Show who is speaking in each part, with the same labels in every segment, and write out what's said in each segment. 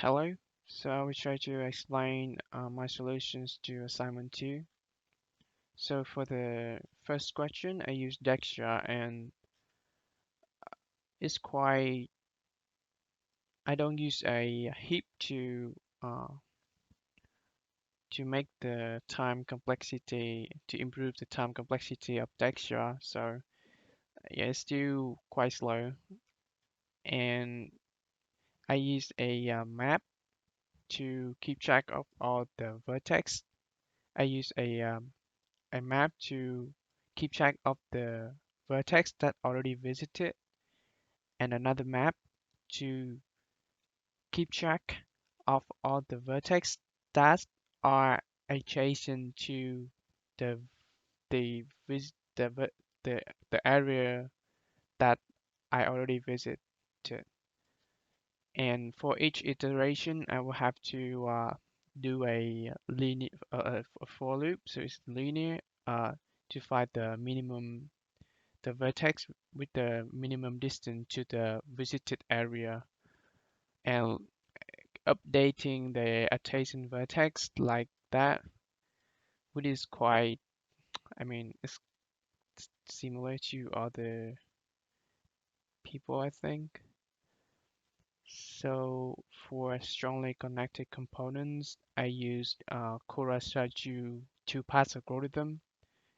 Speaker 1: Hello. So I will try to explain my solutions to assignment 2. So for the first question, I use Dextra and it's quite, I don't use a heap uh, to make the time complexity, to improve the time complexity of Dextra. So yeah, it's still quite slow. And I use a map to keep track of all the vertex. I use a map to keep track of the vertex that already visited and another map to keep track of all the vertex that are adjacent to the the vis the ver- the area that I already visited. And for each iteration, I will have to do a linear a for loop, so it's linear to find the vertex with the minimum distance to the visited area and updating the adjacent vertex like that, which is quite, I mean, it's similar to other people, I think. So for strongly connected components, I used Kurosaju two-pass algorithm.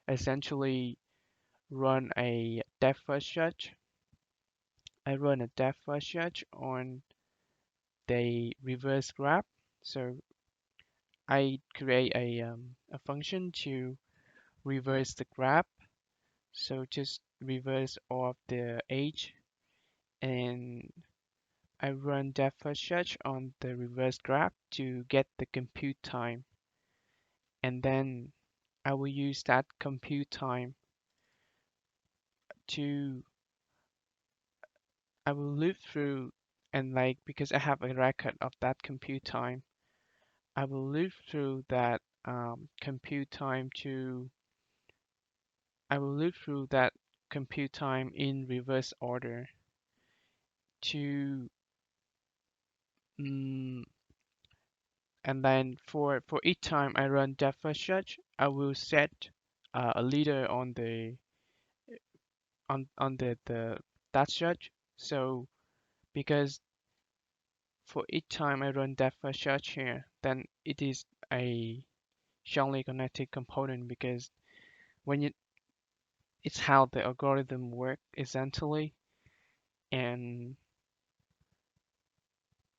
Speaker 1: Essentially, run a depth first search. I run a depth first search on the reverse graph. So I create a function to reverse the graph. So just reverse all of the age and I run depth first search on the reverse graph to get the compute time. And then I will use that compute time to, I will loop through and like, because I have a record of that compute time, I will loop through that compute time to I will loop through that compute time in reverse order to mm, and then for each time I run depth first search, I will set a leader on the that search. So because for each time I run depth first search here, then it is a strongly connected component because when you it's how the algorithm work essentially and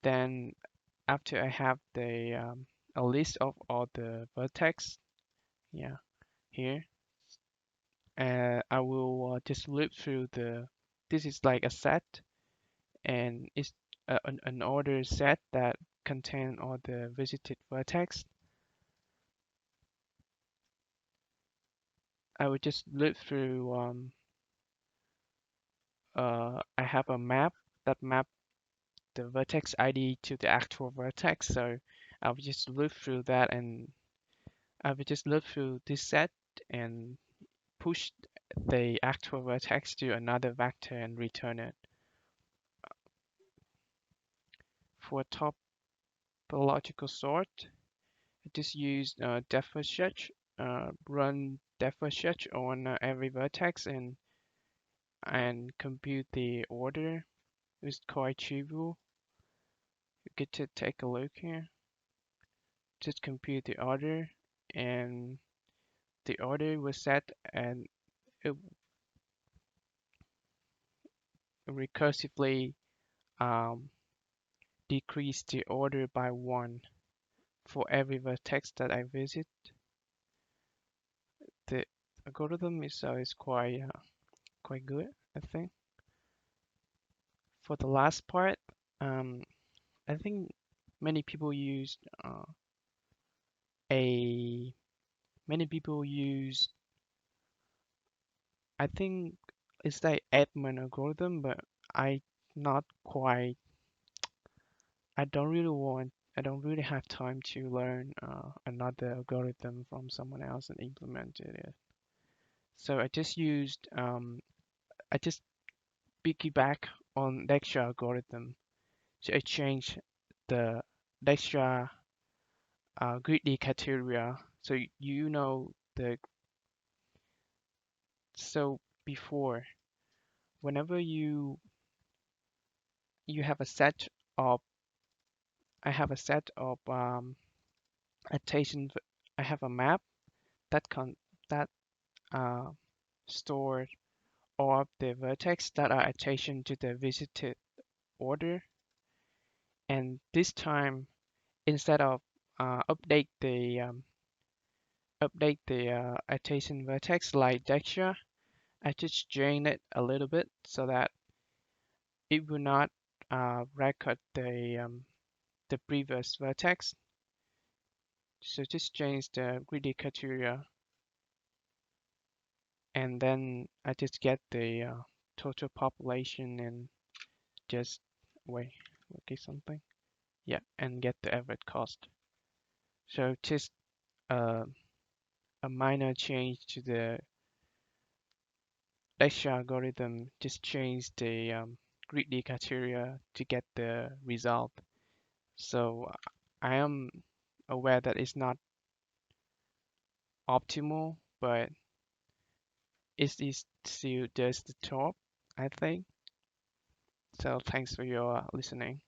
Speaker 1: then after I have the a list of all the vertex, yeah, here, I will just loop through the. This is like a set, and it's an order set that contain all the visited vertex. I would just loop through. I have a map that map the vertex ID to the actual vertex, so I would just loop through that, and I would just loop through this set and push the actual vertex to another vector and return it. For topological sort, I just use depth first search, run depth first search on every vertex and compute the order. It's quite trivial. You get to take a look here. Just compute the order, and the order was set, and it recursively um, decreased the order by 1 for every vertex that I visit. The algorithm is quite good, I think. For the last part, um, I think many people use a many people use I think it's the Edmond algorithm, but I not quite I don't really have time to learn another algorithm from someone else and implemented it. So I just piggyback on the extra algorithm to exchange the extra greedy criteria. So you know the so before whenever you have a set of I have a set of attention. I have a map that that uh, store all of the vertex that are adjacent to the visited order. And this time, instead of update the adjacent vertex like Dextra, I just drain it a little bit so that it will not record the previous vertex. So just change the greedy criteria, and then I just get the total population and just wait, okay, something. Yeah, and get the average cost. So just uh, a minor change to the lecture algorithm, just change the greedy criteria to get the result. So I am aware that it's not optimal, but it is still just the top, I think. So thanks for your listening.